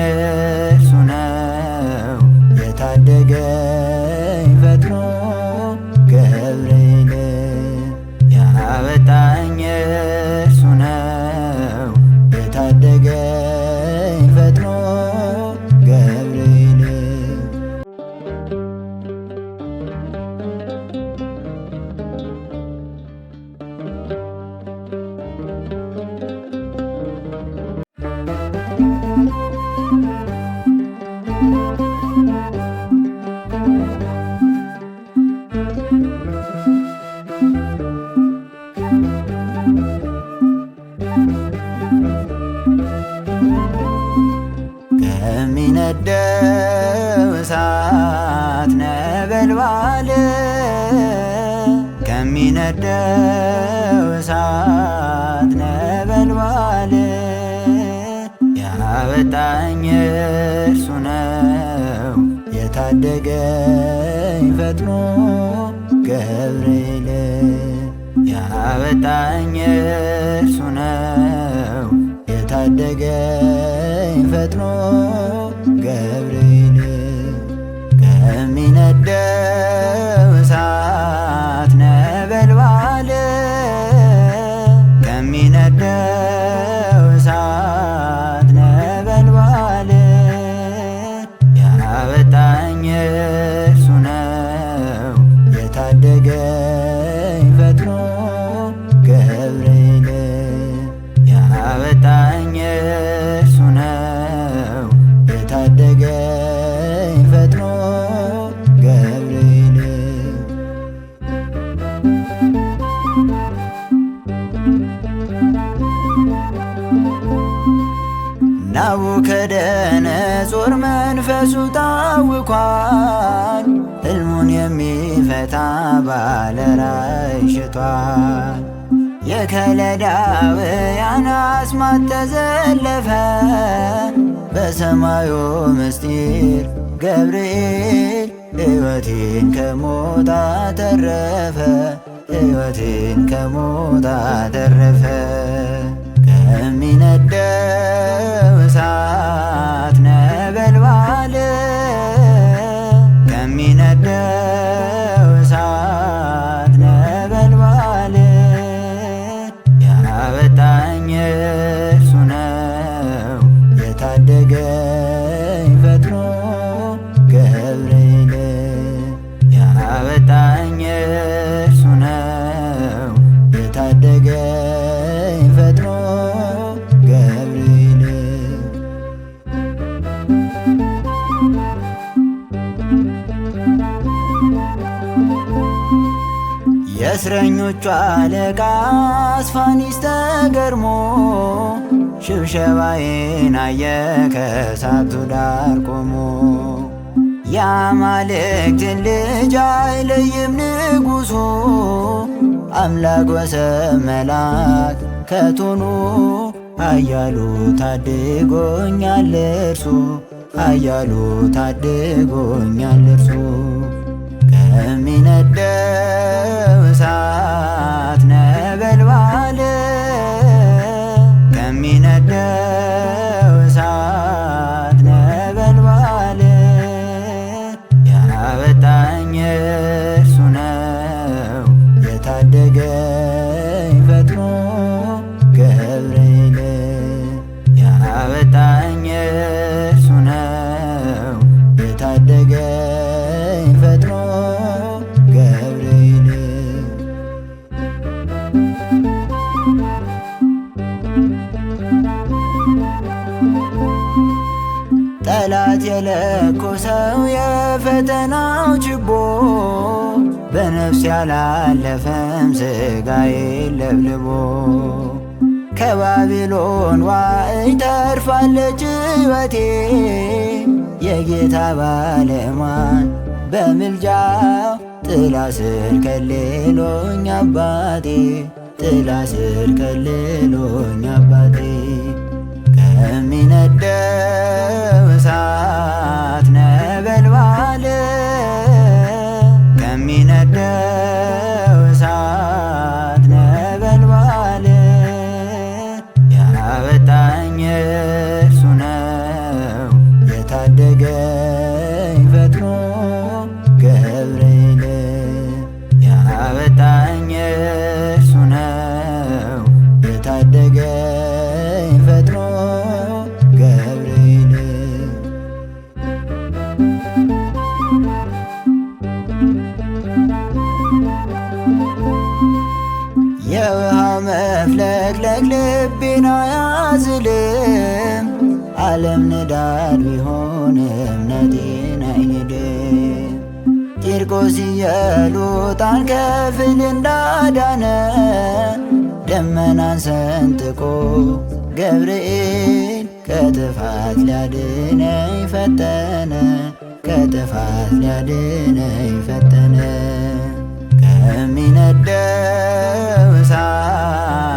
እርሱ ነው የታደገኝ ፈጥኖ ገብርኤል ያወጣኝ እርሱ ነው የታደገኝ ፈጥኖ ገብርኤል ከሚነደው እሳት ነበልባል ከሚነደው እሳት ነበልባል ያወጣኝ እርሱ ነው የታደገኝ ፈጥኖ ገብርኤል ያወጣኝ እርሱ ነው የታደገኝ ፈጥኖ ገብርኤል ከሚነደው እሳት ነበልባል ከሚነደው እሳት ነበልባል ያወጣኝ እርሱ ነው የታደገኝ ፈጥኖ ገብርኤል ያወጣኝ እርሱ ነው የታደገኝ ፈጥኖ ገብርኤል ናቡከደነጾር መንፈሱ ታውኳል ሕልሙን የሚፈታ ባለ ራእይ ሽቷል የከለዳውያን አስማት ተዘለፈ በሰማዩ ምስጢር ገብርኤል ሕይወቴን ከሞት አተረፈ ሕይወቴን ከሞት አተረፈ ከሚነደው እሳት ነበልባል ከሚነደው እሳት ነበልባል ያወጣኝ እርሱ ነው የታደገኝ ፈጥኖ ገብርኤል ያወጣኝ እርሱ ነው የታደገኝ ፈጥኖ ገብርኤል የእስረኞቹ አለቃ አስፋኒስ ተገርሞ ሽብሸባዬን አየ ከእሳቱ ዳር ቆሞ የአማልክትን ልጅ አይለይም ንጉሡ አምላክ ወሰብ መልአክ ከቶኑ ኃያሉ ታድጎኛል እርሱ ኃያሉ ታድጎኛል እርሱ ከሚነደው እሳት ነበልባል ከሚነደው እሳት ነበልባል ያወጣኝ እርሱ ነው የታደገኝ ፈጥኖ ገብርኤል ያወጣኝ እርሱ ነው የታደገኝ ፈጥኖ ገብርኤል ጠላት የለኮሰው የፈተናው ችቦ በነፍስ ያላለፈም ሥጋዬን ለብልቦ ከባቢሎን ዋዕይ ተርፋለች ሕይወቴ የጌታ ባለሟል በምልጃው ጥላ ስር ከልሎኝ አባቴ ጥላ ስር ከልሎኝ አባቴ ከሚነደው እሳት ነበልባል ከሚነደው እሳት ነበልባል ያወጣኝ እርሱ ነው የታደገኝ ፈጥኖ ገብርኤል ያወጣኝ እርሱ ነው የታደገኝ ፈጥኖ ገብርኤል የውሃ መፍለቅለቅ ልቤን አያዝልም ዓለም ንዳድ ቢሆን እምነቴን አይንድም ቂርቆስ ኢየሉጣን ከፍል እንዳዳነ ደመናን ሰንጥቆ ገብርኤል ከጥፋት ሊያድነኝ ፈጠነ ከጥፋት ሊያድነኝ ፈጠነ ከሚነደው እሳት